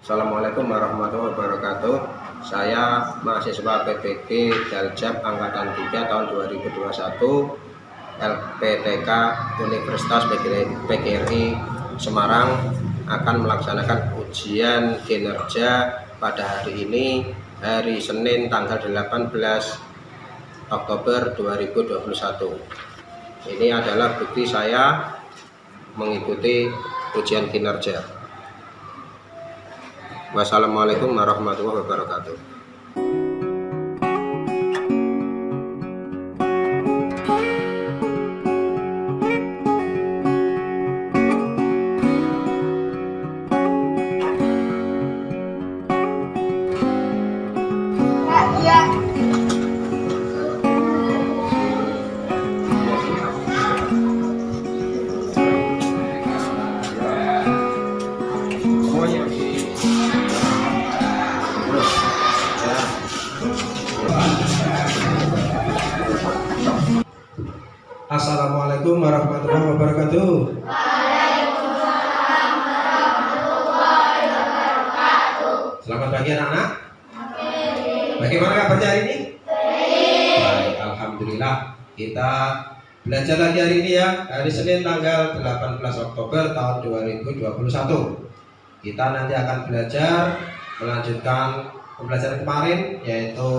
Assalamualaikum warahmatullahi wabarakatuh. Saya mahasiswa PPG Daljab Angkatan 3 tahun 2021 LPTK Universitas PGRI Semarang akan melaksanakan ujian kinerja pada hari ini, hari Senin tanggal 18 Oktober 2021. Ini adalah bukti saya mengikuti ujian kinerja. Wassalamualaikum warahmatullahi wabarakatuh. Assalamualaikum warahmatullahi wabarakatuh. Waalaikumsalam warahmatullahi wabarakatuh. Selamat pagi anak-anak. Bagaimana kabarnya hari ini? Baik, alhamdulillah. Kita belajar lagi hari ini ya. Hari Senin tanggal 18 Oktober tahun 2021. Kita nanti akan belajar melanjutkan pembelajaran kemarin, yaitu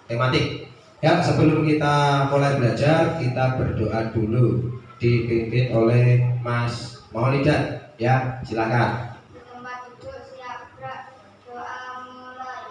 tematik. Ya, sebelum kita mulai belajar, kita berdoa dulu, dipimpin oleh Mas Maulidan. Ya, silakan. Tempat duduk siap gerak. Doa mulai.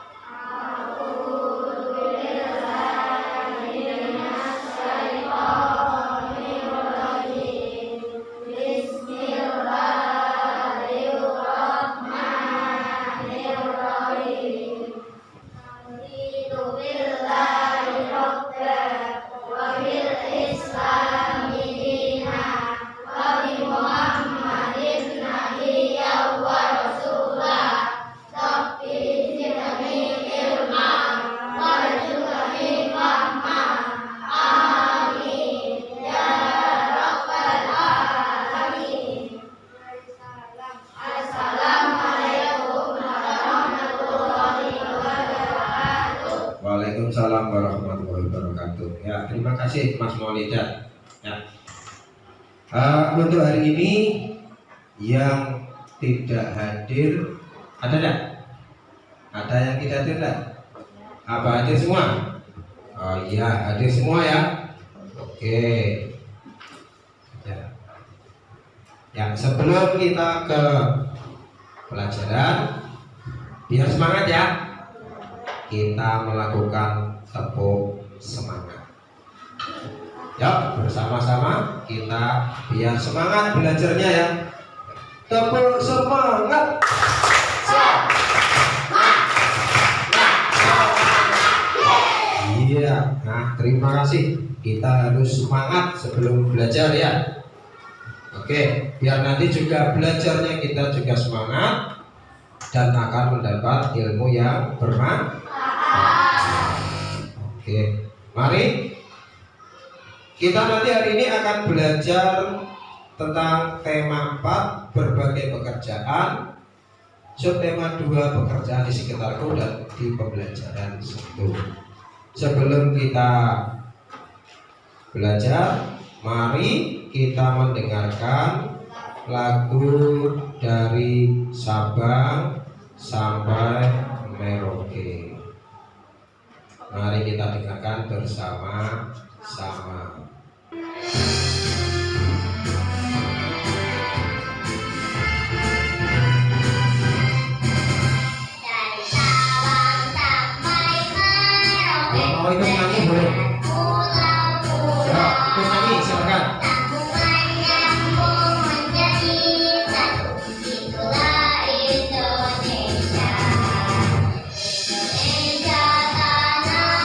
Waalaikumsalam warahmatullahi wabarakatuh. Ya, terima kasih Mas Maulidan. Ya. Untuk hari ini yang tidak hadir ada enggak? Ada yang tidak hadir enggak? Apa hadir semua? Oh iya, hadir semua ya. Oke. Ya. Ya, sebelum kita ke pelajaran, biar semangat ya. Kita melakukan tepuk semangat. Ya, bersama-sama kita biar semangat belajarnya ya. Tepuk semangat. Iya, nah terima kasih. Kita harus semangat sebelum belajar ya. Oke, biar nanti juga belajarnya kita juga semangat dan akan mendapat ilmu yang bermanfaat. Oke, mari kita nanti hari ini akan belajar tentang tema 4 berbagai pekerjaan, subtema 2 pekerjaan di sekitarku dan di pembelajaran 1. Sebelum kita belajar, mari kita mendengarkan lagu dari Sabang sampai Merauke. Mari kita dengarkan bersama-sama. Dari Sabang sampai Merauke. Kalau mau ikut nyanyi boleh. Ya, ikut nyanyi silakan. Tanggungan nyambung menjadi satu. Itulah Indonesia. Indonesia tanah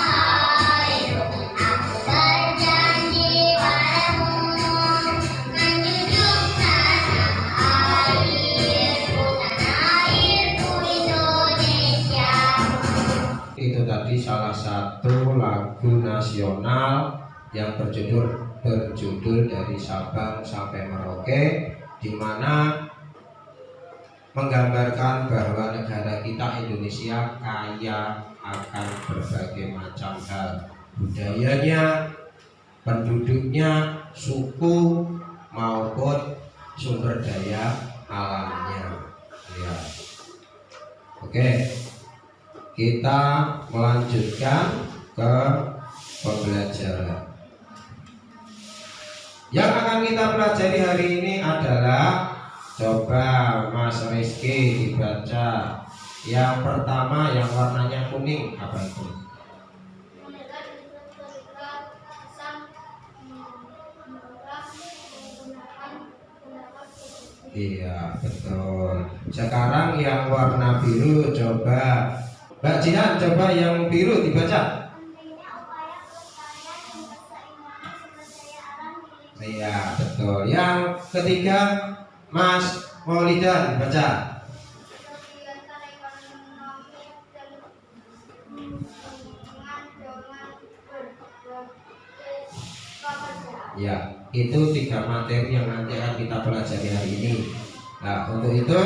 airku. Aku berjanji padamu, menjunjung tanah airku Indonesia. Itu tadi salah satu lagu nasional yang berjudul dari Sabang sampai Merauke, di mana menggambarkan bahwa negara kita Indonesia kaya akan berbagai macam hal, budayanya, penduduknya, suku maupun sumber daya alamnya. Ya. Oke, kita melanjutkan ke pembelajaran. Yang akan kita pelajari hari ini adalah, coba Mas Rizky dibaca. Yang pertama yang warnanya kuning, apa itu? Iya, betul. Sekarang yang warna biru, coba Mbak Jihan, coba yang biru dibaca. Iya, betul. Yang ketiga, Mas Maulidan, baca. Ya, itu 3 materi yang nanti akan kita pelajari hari ini. Nah, untuk itu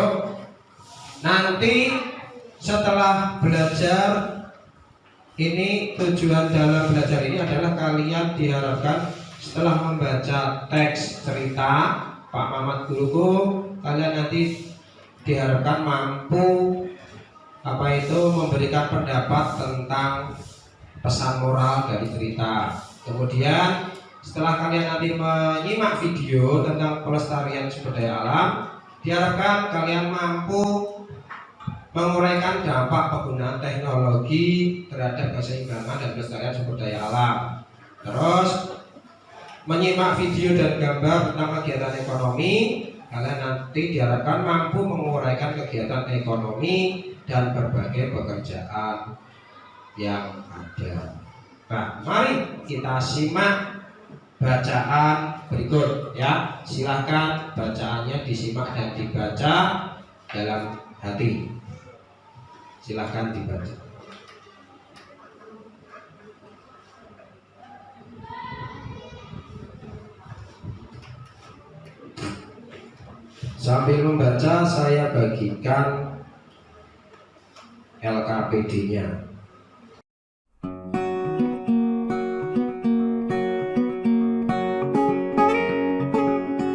nanti setelah belajar ini, tujuan dalam belajar ini adalah kalian diharapkan setelah membaca teks cerita Pak Mamat guruku, kalian nanti diharapkan mampu memberikan pendapat tentang pesan moral dari cerita. Kemudian setelah kalian nanti menyimak video tentang pelestarian sumber daya alam, diharapkan kalian mampu menguraikan dampak penggunaan teknologi terhadap keseimbangan dan pelestarian sumber daya alam. Terus menyimak video dan gambar tentang kegiatan ekonomi, kalian nanti diharapkan mampu menguraikan kegiatan ekonomi dan berbagai pekerjaan yang ada. Nah, mari kita simak bacaan berikut ya. Silahkan bacaannya disimak dan dibaca dalam hati. Silahkan dibaca. Sambil membaca, saya bagikan LKPD-nya.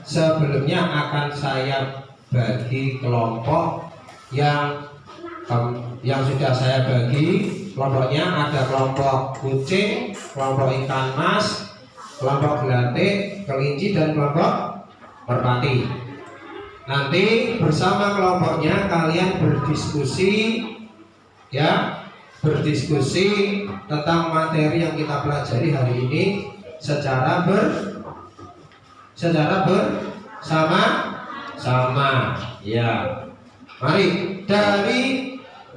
Sebelumnya akan saya bagi kelompok yang sudah saya bagi. Kelompoknya ada kelompok kucing, kelompok ikan mas, kelompok gelatik, kelinci, dan kelompok merpati. Nanti bersama kelompoknya kalian berdiskusi tentang materi yang kita pelajari hari ini secara bersama-sama ya. Mari,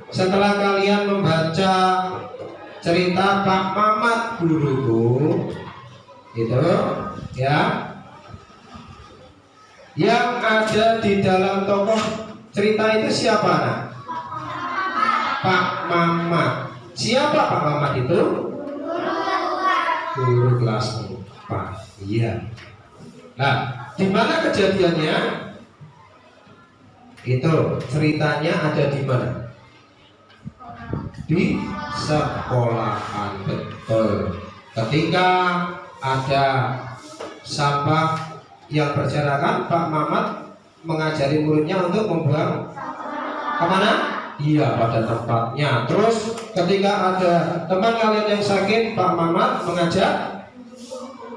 setelah kalian membaca cerita Pak Mamat guruku itu ya, yang ada di dalam tokoh cerita itu siapa nak? Pak Mamat. Siapa Pak Mamat itu? Guru kelas 4. Iya. Nah, di mana kejadiannya? Itu ceritanya ada di mana? Di sekolahan, betul. Ketika ada sampah yang berserakan, Pak Mamat mengajari muridnya untuk membuang kemana? Iya, pada tempatnya. Terus ketika ada teman kalian yang sakit, Pak Mamat mengajak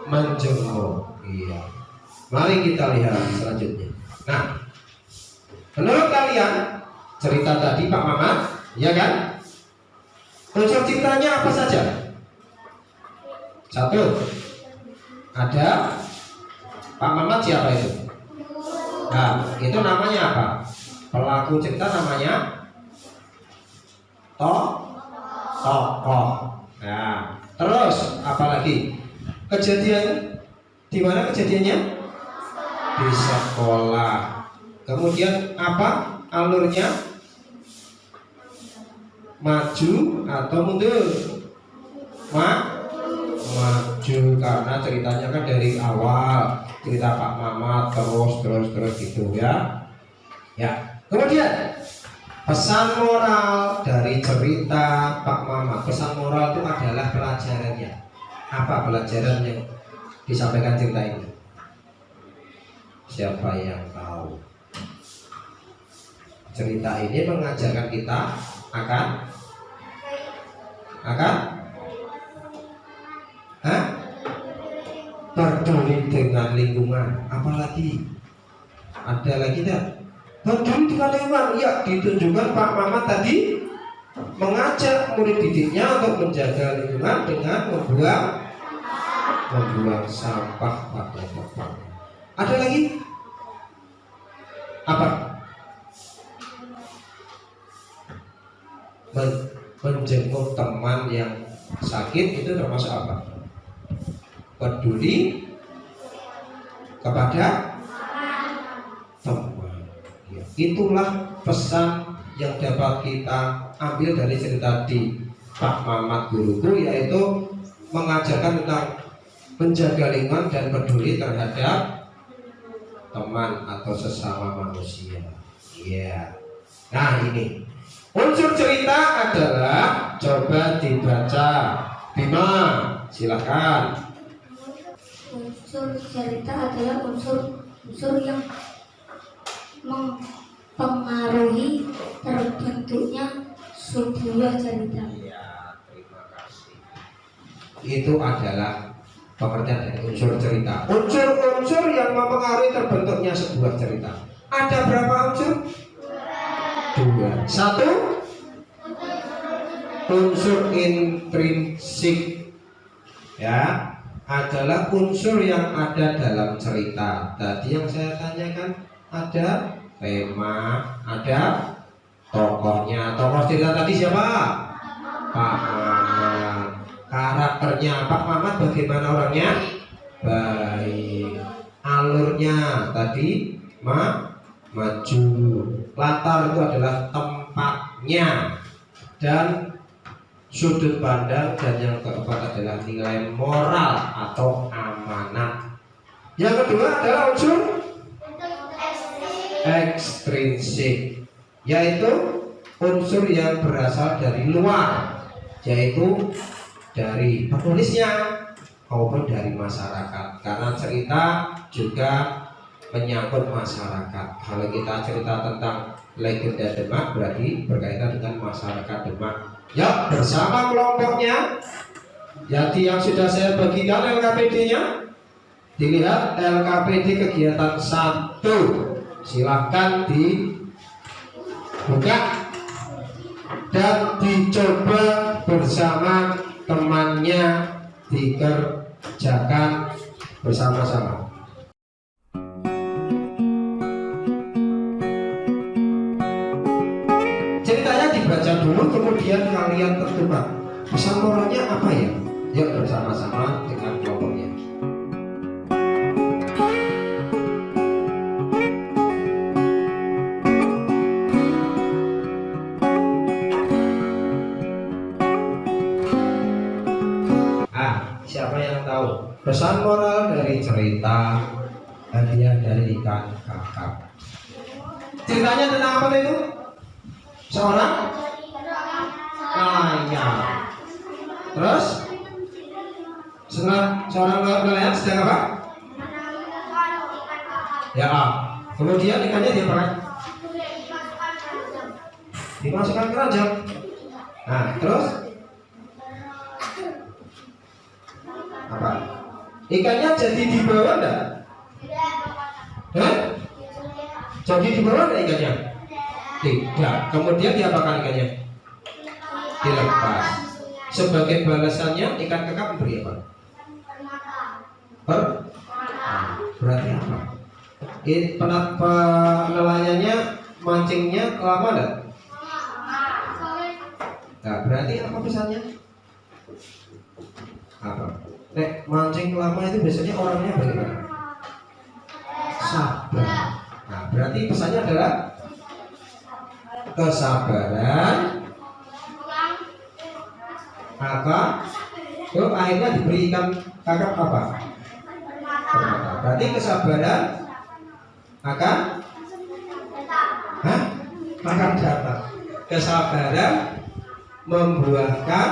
menjenguk. Iya. Mari kita lihat selanjutnya. Nah, menurut kalian cerita tadi Pak Mamat, ya kan? Unsur cintanya apa saja? Satu, ada Pak Mamat siapa itu? Nah, itu namanya apa? Pelaku cerita namanya tokoh. Nah, terus apalagi? Kejadian di mana kejadiannya? Di sekolah. Kemudian apa alurnya? Maju atau mundur? Maju, karena ceritanya kan dari awal cerita Pak Mamat terus gitu ya. Ya. Kemudian pesan moral dari cerita Pak Mamat. Pesan moral itu adalah pelajarannya. Apa pelajaran yang disampaikan cerita ini? Siapa yang tahu? Cerita ini mengajarkan kita akan peduli dengan lingkungan. Apalagi ada lagi tidak? Peduli dengan lingkungan. Ya, ditunjukkan Pak Mamat tadi mengajak murid didiknya untuk menjaga lingkungan dengan membuang sampah pada tempatnya. Ada lagi? Apa? Menjenguk teman yang sakit itu termasuk apa? Peduli kepada teman. Ya, itulah pesan yang dapat kita ambil dari cerita di Pak Mamat guruku, yaitu mengajarkan tentang menjaga lingkungan dan peduli terhadap teman atau sesama manusia. Iya. Nah, ini unsur cerita adalah, coba dibaca. Bima, silakan. Unsur cerita adalah unsur yang mempengaruhi terbentuknya sebuah cerita. Ya, terima kasih. Itu adalah pengertian dari unsur cerita. Unsur-unsur yang mempengaruhi terbentuknya sebuah cerita. Ada berapa unsur? 2. 1, unsur intrinsik, ya, adalah unsur yang ada dalam cerita. Tadi yang saya tanyakan, ada tema, ada tokohnya. Tokoh cerita tadi siapa? Pak Mamat. Karakternya Pak Mamat bagaimana orangnya? Baik. Alurnya tadi maju. Latar itu adalah tempatnya, dan sudut pandang, dan yang keempat adalah nilai moral atau amanat. Yang kedua adalah unsur ekstrinsik, yaitu unsur yang berasal dari luar, yaitu dari penulisnya maupun dari masyarakat, karena cerita juga menyangkut masyarakat. Kalau kita cerita tentang legenda Demak, berarti berkaitan dengan masyarakat Demak. Ya, bersama kelompoknya. Jadi yang sudah saya bagikan LKPD-nya, dilihat LKPD kegiatan 1. Silahkan dibuka dan dicoba bersama temannya, dikerjakan bersama-sama. Ceritanya dibaca dulu, kemudian kalian tentukan pesan moralnya apa ya. Yuk bersama-sama dengan kelompoknya. Siapa yang tahu pesan moral dari cerita Hadiah dari Ikan Kakap? Ceritanya tentang apa itu? Seorang nelayan. Terus seorang nelayan sedang apa? Ya, kemudian ikannya diapakan? Dimasukkan ke ranjang. Nah, terus apa? Ikannya jadi dibawa enggak? Jadi dibawa enggak ikannya? Tidak. Kemudian diapakan ikannya? Dilepas. Sebagai balasannya ikan kakap memberi apa? Berarti apa? Penelayannya mancingnya lama enggak? Nah, berarti apa pesannya? Apa? Nek mancing lama itu biasanya orangnya bagaimana? Sabar. Nah, berarti pesannya adalah kesabaran. Apa? Kalau akhirnya diberikan kakap apa? Permata. Berarti kesabaran akan akan dapat. Kesabaran membuahkan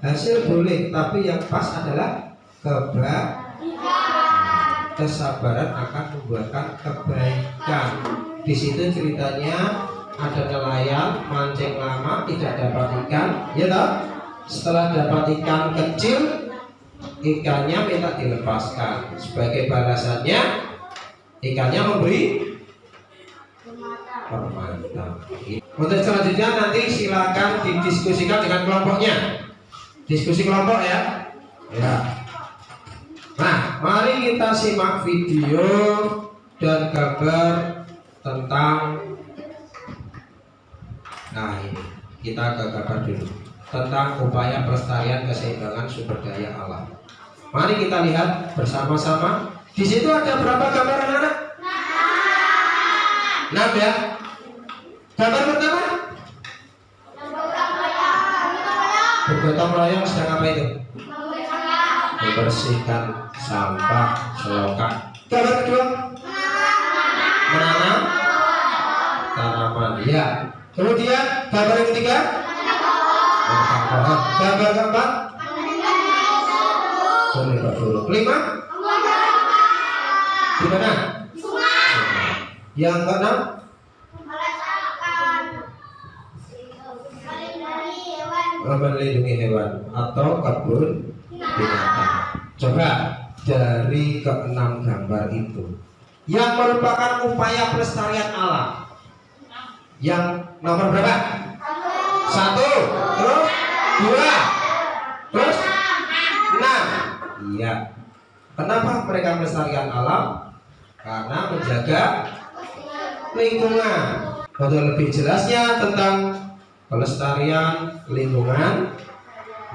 hasil boleh, tapi yang pas adalah kesabaran akan membuahkan kebaikan. Di situ ceritanya ada nelayan mancing lama tidak dapat ikan, ya toh? Setelah dapat ikan kecil, ikannya minta dilepaskan. Sebagai balasannya, ikannya memberi permata. Untuk selanjutnya nanti silakan didiskusikan dengan kelompoknya. Diskusi kelompok ya. Ya. Nah, mari kita simak video dan gambar tentang. Nah, ini kita ke gambar dulu tentang upaya pelestarian keseimbangan sumber daya alam. Mari kita lihat bersama-sama. Di situ ada berapa gambar anak-anak? 6 ya. Gambar pertama? Bergotong royong sedang apa itu? Membersihkan sampah selokan. Gambar kedua? Menanam tanaman. Ya. Kemudian gambar yang ketiga? Menanam pohon. Gambar keempat? Menembak burung. Kelima? Di mana? Yang keenam? Melindungi hewan atau kebun binatang. Coba dari keenam gambar itu yang merupakan upaya pelestarian alam, yang nomor berapa? 1, terus 2, terus 6. Iya. Kenapa mereka melestarikan alam? Karena menjaga lingkungan. Untuk lebih jelasnya tentang pelestarian lingkungan,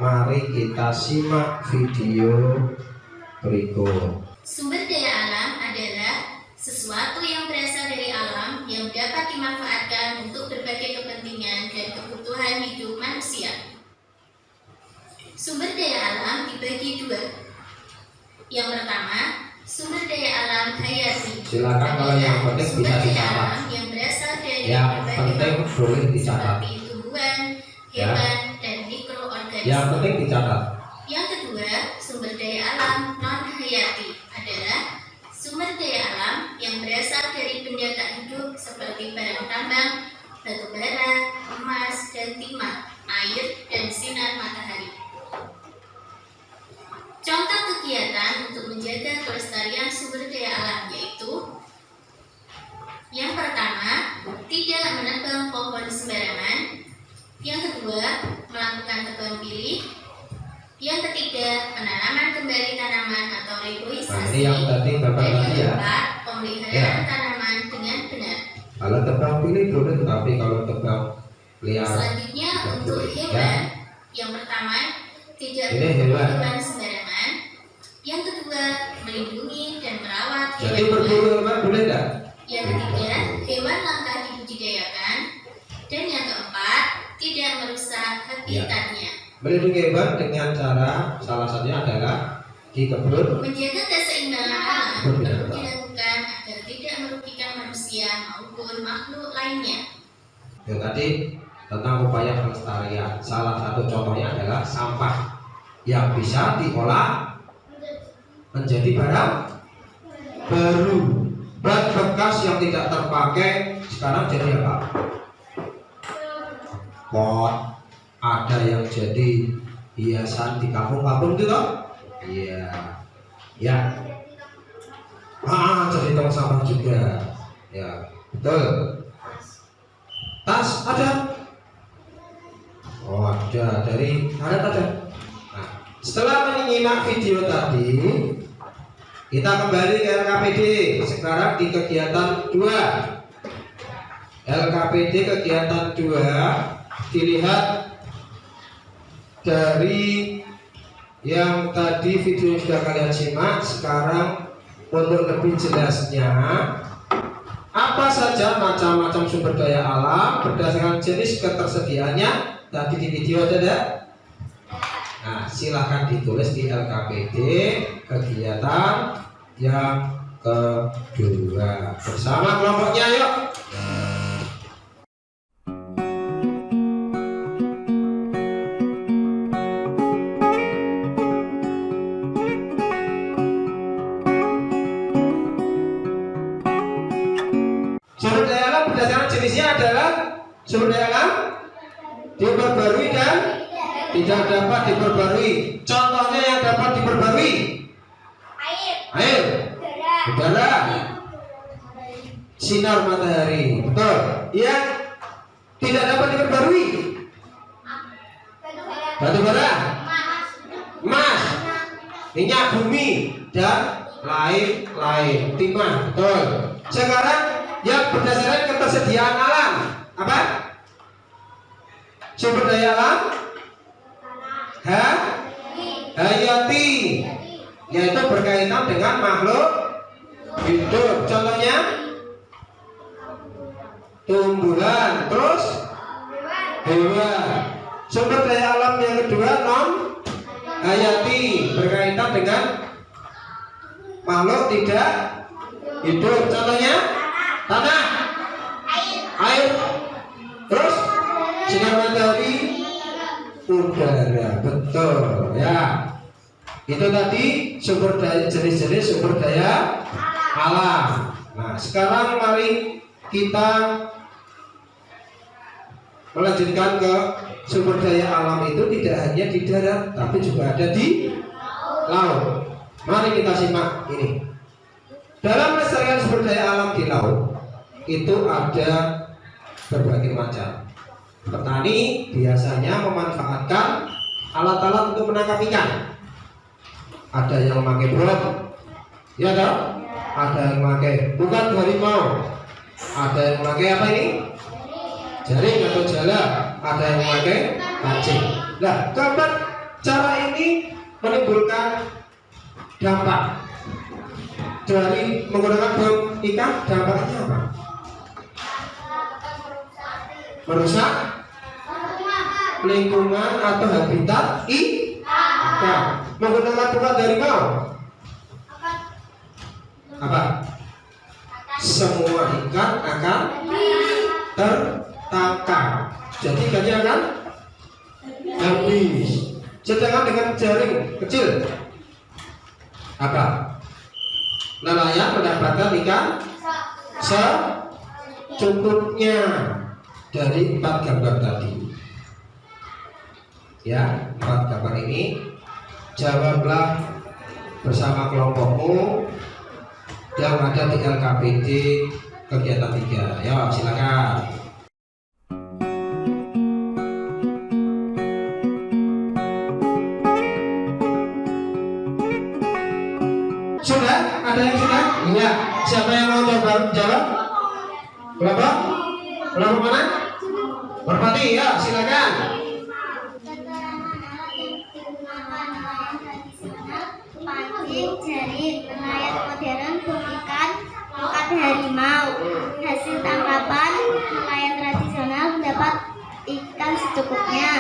mari kita simak video berikut. Sumber daya alam adalah sesuatu yang berasal dari alam yang dapat dimanfaatkan untuk berbagai kepentingan dan kebutuhan hidup manusia. Sumber daya alam dibagi dua. Yang pertama, sumber daya alam hayati. Silakan kalau yang penting bisa dicatat. Yang berasal dari Yang berbagai penting boleh dicatat. seperti tumbuhan, hewan, dan mikroorganisme. Yang penting dicatat. Yang kedua, sumber daya alam non-hayati adalah sumber daya alam yang berasal dari benda tak hidup seperti barang tambang, batu bara, emas, dan timah, air, dan sinar matahari. Contoh kegiatan untuk menjaga kelestarian sumber daya alam yaitu: yang pertama, tidak menebang pohon sembarangan. Yang kedua, melakukan tebang pilih. Yang ketiga, penanaman kembali tanaman atau reboisasi. Nah, ini yang tadi Bapak Dan yang tadi ya. keempat, pemeliharaan tanaman dengan benar. Kalau tebang pilih boleh, tetapi kalau tebang liar. Selanjutnya untuk hewan, yang pertama, tidak Ini berburu hewan. hewan sembarangan. Yang kedua, melindungi dan merawat Jadi hewan. berburu hewan boleh enggak? Yang ketiga, hewan langka dibudidayakan. Dan yang keempat, tidak merusak habitatnya. Melindungi hewan dengan cara salah satunya adalah di kebun. Menjaga keseimbangan alam Berbeda, perlu Pak. dilakukan agar tidak merugikan manusia maupun makhluk lainnya. Ya, tadi tentang upaya pelestarian. Salah satu contohnya adalah sampah yang bisa diolah menjadi barang baru. Ban bekas yang tidak terpakai sekarang jadi apa? Pot. Ada yang jadi hiasan di kampung-kampung itu toh? Iya. Ya. Jadi tong sampah juga. Ya, betul. Tas ada? Oh, ada. Dari karet ada. Nah, setelah menyimak video tadi, kita kembali ke LKPD. Sekarang di kegiatan 2. LKPD kegiatan 2 dilihat dari yang tadi video yang sudah kalian simak. Sekarang untuk lebih jelasnya, apa saja macam-macam sumber daya alam berdasarkan jenis ketersediaannya tadi di video ada. Nah, silahkan ditulis di LKPD kegiatan yang kedua. Bersama kelompoknya yuk. Sumber daya alam berdasarkan jenisnya adalah sumber daya alam diperbarui dan tidak dapat diperbarui. Contohnya yang dapat diperbarui: air, udara, sinar matahari. Betul. Yang tidak dapat diperbarui: batu bara, emas, minyak bumi, dan lain-lain. Timah. Betul. Sekarang yang berdasarkan ketersediaan alam apa? Sumber daya alam hayati, yaitu berkaitan dengan makhluk hidup. Contohnya tumbuhan, terus hewan. Sumber daya alam yang kedua non hayati, berkaitan dengan makhluk tidak hidup. Contohnya tanah, air, terus sinar matahari, udara. Betul ya. Itu tadi sumber daya, jenis-jenis sumber daya alam. Nah, sekarang mari kita melanjutkan ke sumber daya alam itu tidak hanya di darat, tapi juga ada di laut. Mari kita simak ini. Dalam melestarikan sumber daya alam di laut itu ada berbagai macam. Petani biasanya memanfaatkan alat-alat untuk menangkap ikan. Ada yang memakai boat, ya toh? Ada yang memakai bukan harimau. Ada yang memakai apa ini? Jaring atau jala. Ada yang memakai pancing. Nah, keempat cara ini menimbulkan dampak. Dari menggunakan bom ikan, dampaknya apa? Merusak lingkungan atau habitat ikan. Menggunakan bukan harimau apa? Semua ikan akan tertangkap, jadi ikannya akan habis. Sedangkan dengan jaring kecil apa? Nelayan mendapatkan ikan secukupnya dari 4 gambar tadi. Ya, 4 gambar ini jawablah bersama kelompokmu yang ada di LKPD kegiatan 3. Ya, silakan. Sudah? Ada yang sudah? Iya. Siapa yang mau jawab? Kelompok? Kelompok mana? Merpati, ya silakan. Pancing, jaring, nelayan modern, ikan, tongkat harimau. Hasil tangkapan nelayan tradisional mendapat ikan secukupnya.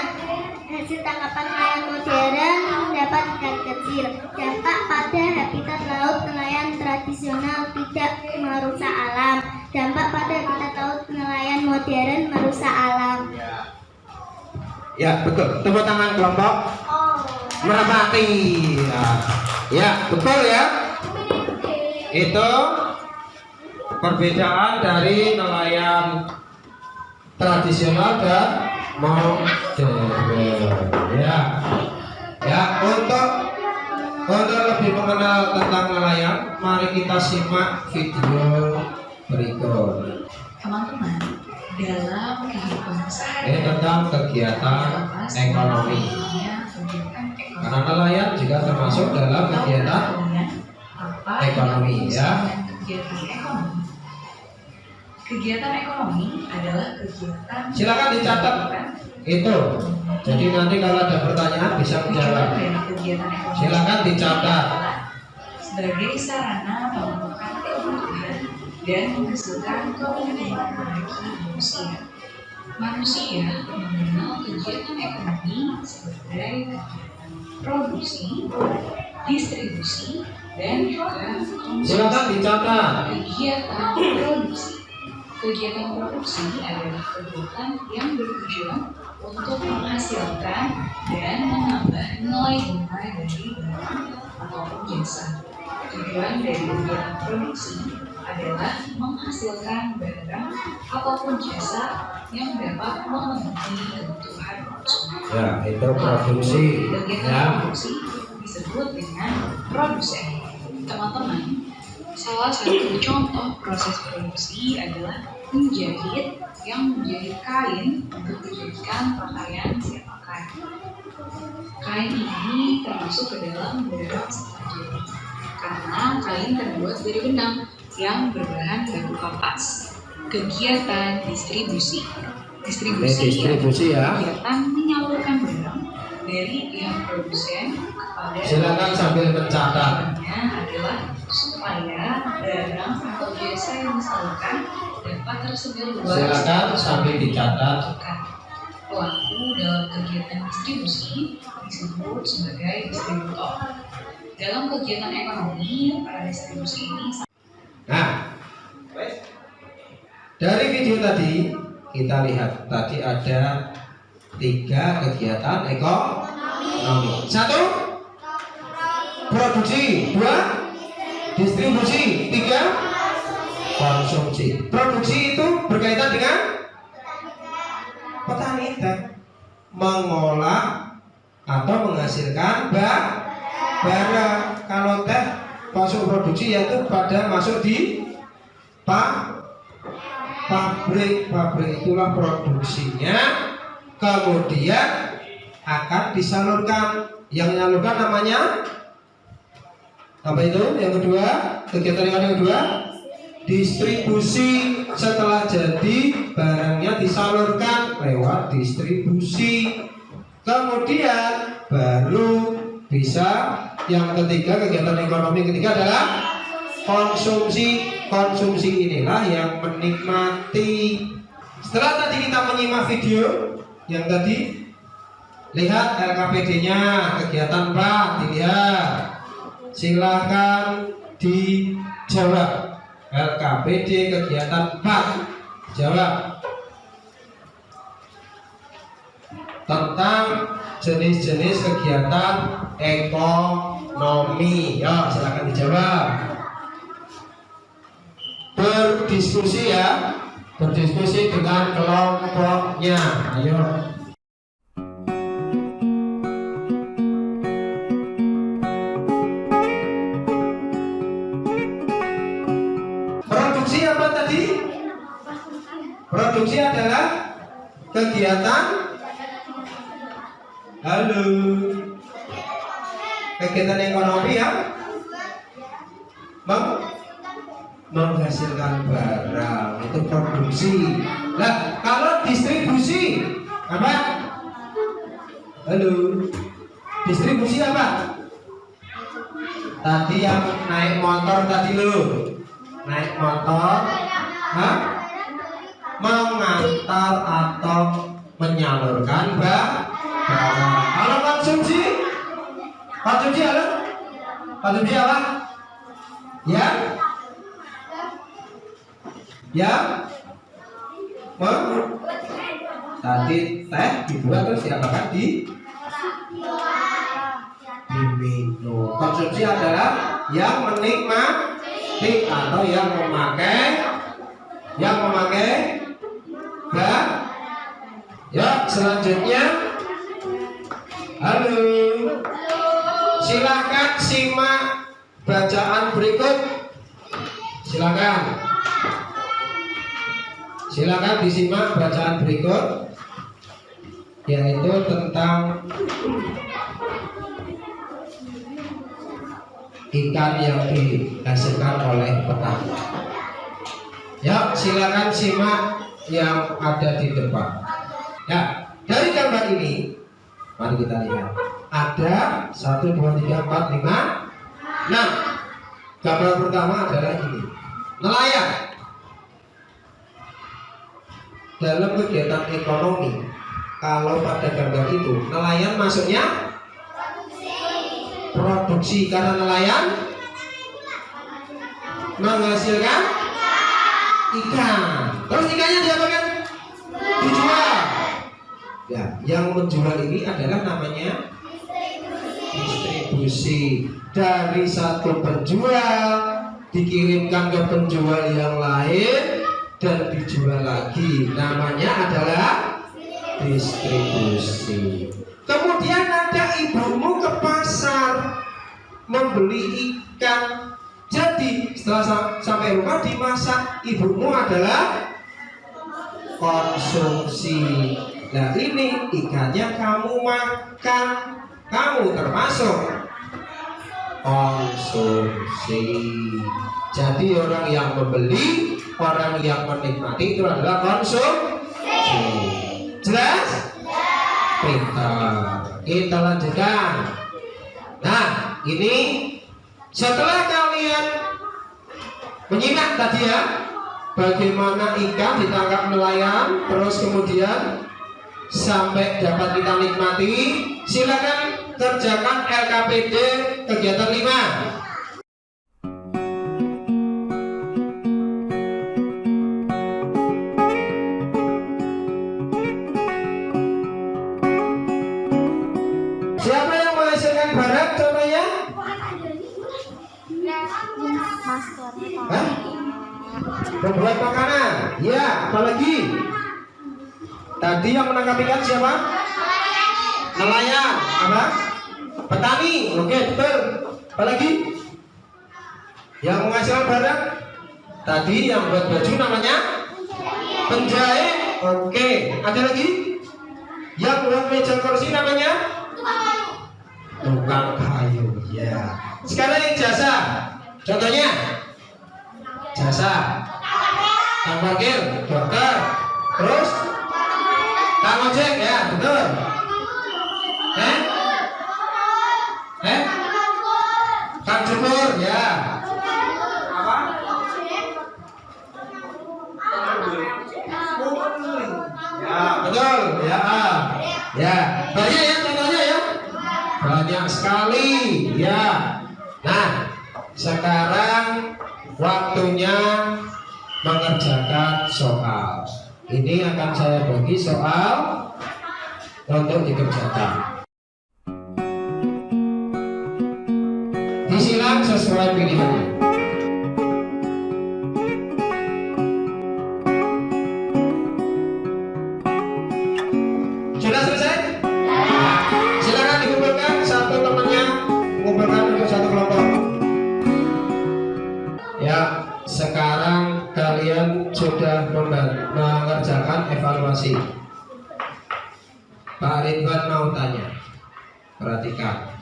Hasil tangkapan nelayan modern mendapat ikan kecil. Dampak pada habitat laut nelayan tradisional tidak merusak alam. Dampak pada habitat laut nelayan modern merusak alam. Ya, betul. Tepuk tangan kelompok Merpati. Ya, betul ya. Itu perbedaan dari nelayan tradisional dan modern. Ya, untuk lebih mengenal tentang nelayan, mari kita simak video berikut. Teman-teman, dalam kehidupan Ini tentang kegiatan ekonomi. Karena nelayan juga termasuk dalam kegiatan ekonomi, ya. Kegiatan ekonomi adalah kegiatan. Silakan dicatat itu. Jadi nanti kalau ada pertanyaan bisa menjawab. Silakan dicatat. Sebagai sarana menemukan kebutuhan dan menghasilkan keuntungan bagi manusia. Manusia mengenal kegiatan ekonomi sebagai kegiatan produksi, distribusi, dan juga Silakan dicatat. kegiatan produksi. Kegiatan produksi adalah kegiatan yang bertujuan untuk menghasilkan dan menambah nilai-nilai dari barang ataupun jasa. Tujuan dari kegiatan produksi adalah menghasilkan barang ataupun jasa yang dapat memenuhi kebutuhan konsumen. Ya, itu produksi. Kegiatan Ya. produksi disebut dengan produsen. Teman-teman, salah satu contoh proses produksi adalah menjahit yang menjahit kain untuk dijadikan pakaian siap pakai. Kain ini termasuk ke dalam barang setengah jadi karena kain terbuat dari benang yang berbahan batu kapas. Kegiatan distribusi. Distribusi ya. Kegiatan menyalurkan barang dari pihak produsen kepada Silakan sambil mencatat. tujuannya adalah supaya barang atau jasa yang disalurkan dapat tersebar luas. Silakan sambil dicatat. Pelaku dalam kegiatan distribusi disebut sebagai distributor. Dalam kegiatan ekonomi, para distribusi ini Nah, dari video tadi kita lihat tadi ada 3 kegiatan ekonomi. 1 produksi, 2 distribusi, 3 konsumsi. Produksi itu berkaitan dengan petani teh mengolah atau menghasilkan barang. Kalau teh masuk produksi yaitu pada masuk di pabrik itulah produksinya, kemudian akan disalurkan. Yang menyalurkan namanya apa itu? Yang kedua, kegiatan yang kedua distribusi. Setelah jadi barangnya disalurkan lewat distribusi, kemudian baru bisa yang ketiga, kegiatan ekonomi ketiga adalah konsumsi. Konsumsi inilah yang menikmati. Setelah tadi kita menyimak video yang tadi, lihat LKPD-nya kegiatan 4 dilihat. Silakan dijawab. LKPD kegiatan 4 jawab tentang jenis-jenis kegiatan ekonomi. Ya, silakan dijawab. Berdiskusi ya, berdiskusi dengan kelompoknya. Ayo. Produksi apa tadi? Produksi adalah kegiatan. Halo. Kegiatan ekonomi ya. Menghasilkan barang itu produksi. Nah, kalau distribusi apa? Halo. Distribusi apa? Tadi yang naik motor tadi lo. Naik motor, mengantar atau menyalurkan barang. Kalau konsumsi halo? Konsumsi apa? Tadi teh dibuat terus diapakan? Diminum. Konsumsi adalah yang menikmati atau yang memakai barang. Ya, selanjutnya halo. Silakan simak bacaan berikut. Silakan disimak bacaan berikut, yaitu tentang ikan yang dihasilkan oleh petani. Ya, silakan simak yang ada di depan. Ya, dari gambar ini, mari kita lihat. Ada 1, 2, 3, 4, 5, 6. Gambar pertama adalah ini, nelayan. Dalam kegiatan ekonomi, kalau pada gambar itu nelayan masuknya produksi. produksi karena nelayan menghasilkan ikan. Terus ikannya diapakan? Dijual. Ya, yang menjual ini adalah namanya distribusi. Dari satu penjual dikirimkan ke penjual yang lain dan dijual lagi. Namanya adalah distribusi. Kemudian ada ibumu ke pasar membeli ikan. Jadi setelah sampai rumah dimasak, ibumu adalah konsumsi. Nah ini ikannya kamu makan, kamu termasuk konsumsi. Jadi orang yang membeli, orang yang menikmati itu adalah konsumsi. Jelas? Pintar. Kita lanjutkan. Nah ini setelah kalian menyimak tadi ya, bagaimana ikan ditangkap nelayan, terus kemudian sampai dapat kita nikmati, silakan kerjakan LKPD kegiatan 5. Siapa yang menghasilkan barang contohnya? Hah? Membuat makanan. Ya, apalagi? Tadi yang menangkap ikan siapa? Nelayan. Apa? Petani. Oke, betul. Apalagi? Yang menghasilkan barang? Tadi yang buat baju namanya penjahit. Oke, ada lagi? Yang buat meja kursi namanya tukang kayu. Ya. Sekarang yang jasa. Contohnya jasa kang parkir, dokter, terus kang ojek, ya betul. Kang cukur, ya. Apa? Ya betul, ya. Ya banyak ya contohnya ya, banyak sekali ya. Nah sekarang waktunya mengerjakan soal. Ini akan saya bagi soal untuk dikerjakan. Disilang sesuai pilihannya. Sudah selesai? Silakan dikumpulkan satu temannya, mengumpulkan untuk satu kelompok. Ya, sekarang kalian sudah mengerjakan evaluasi. Pak Ridwan mau tanya, perhatikan.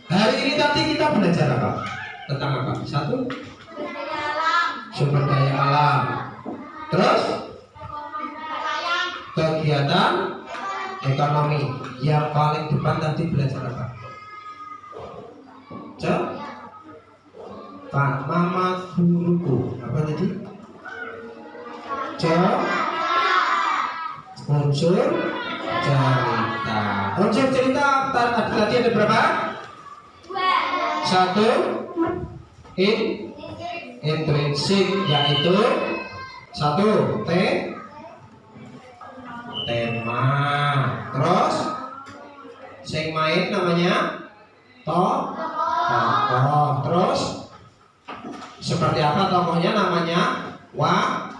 Hari ini tadi kita belajar apa? Tentang apa? Satu, sumber daya alam. Terus, kegiatan ekonomi. Yang paling depan tadi belajar apa? Coba. Pak Mama guruku apa tadi? Unsur cerita. Unsur cerita tadi ada berapa? Satu, intrinsik, yaitu satu tema. Terus sing main namanya tokoh. Terus seperti apa tokohnya? Namanya watak.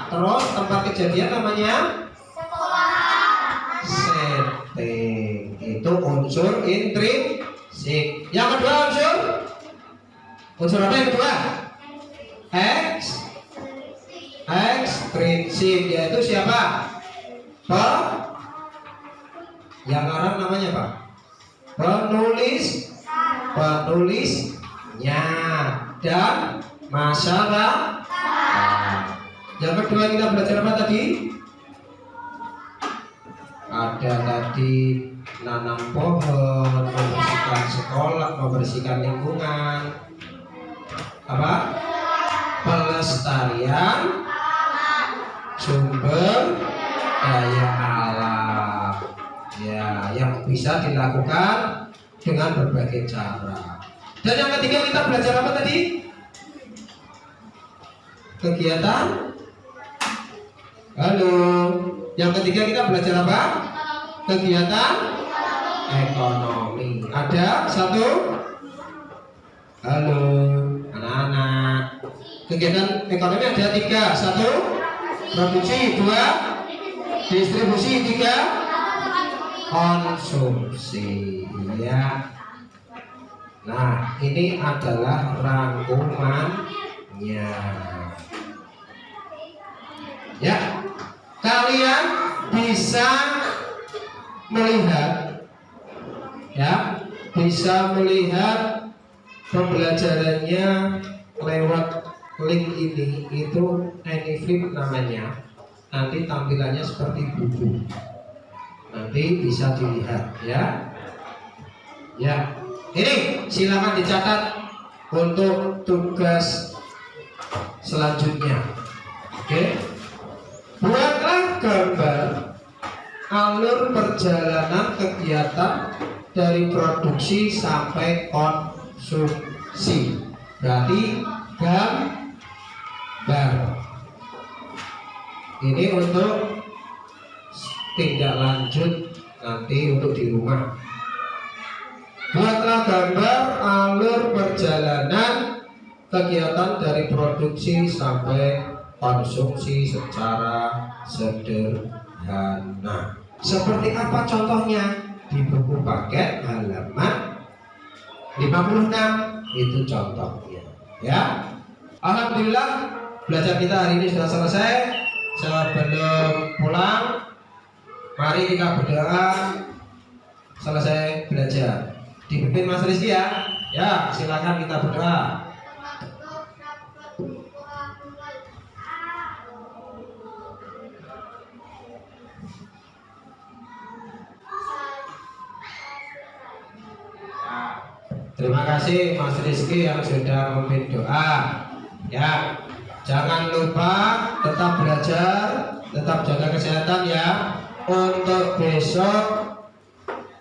Terus tempat kejadian namanya setting. Itu unsur intrinsik. Yang kedua unsur apa yang kedua? Ekstrinsik, yaitu siapa? Yang ngarang namanya apa? Penulisnya dan masyarakat. Yang kedua kita belajar apa tadi? Ada tadi nanam pohon, membersihkan sekolah, membersihkan lingkungan. Apa? Pelestarian sumber daya alam. Ya, yang bisa dilakukan dengan berbagai cara. Dan yang ketiga kita belajar apa tadi? Kegiatan. Halo. Yang ketiga kita belajar apa? Kegiatan ekonomi. Ada satu? Halo, anak-anak. Kegiatan ekonomi ada tiga. Satu, produksi. Dua, distribusi. Tiga, konsumsi. Ya. Nah, ini adalah rangkumannya. Ya, kalian bisa melihat, ya, bisa melihat pembelajarannya lewat link ini. Itu AnyFlip namanya. Nanti tampilannya seperti buku. Nanti bisa dilihat, ya. Ya, ini silakan dicatat untuk tugas selanjutnya. Oke, buatlah gambar alur perjalanan kegiatan dari produksi sampai konsumsi. Berarti gambar. Ini untuk tindak lanjut nanti untuk di rumah. Buatlah gambar alur perjalanan kegiatan dari produksi sampai konsumsi secara sederhana. Seperti apa contohnya? Di buku paket halaman 56 itu contohnya. Ya, alhamdulillah belajar kita hari ini sudah selesai. Sebelum pulang, mari kita berdoa selesai belajar. Dipimpin Mas Rizky ya. Ya, silakan kita berdoa. Terima kasih Mas Rizky yang sudah memimpin doa. Ya, jangan lupa tetap belajar, tetap jaga kesehatan ya. Untuk besok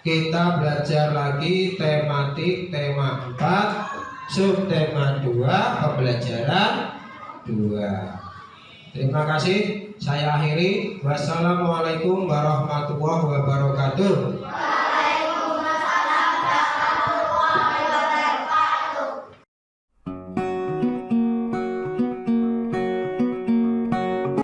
kita belajar lagi tematik tema 4, subtema 2, pembelajaran 2. Terima kasih. Saya akhiri. Wassalamualaikum warahmatullahi wabarakatuh.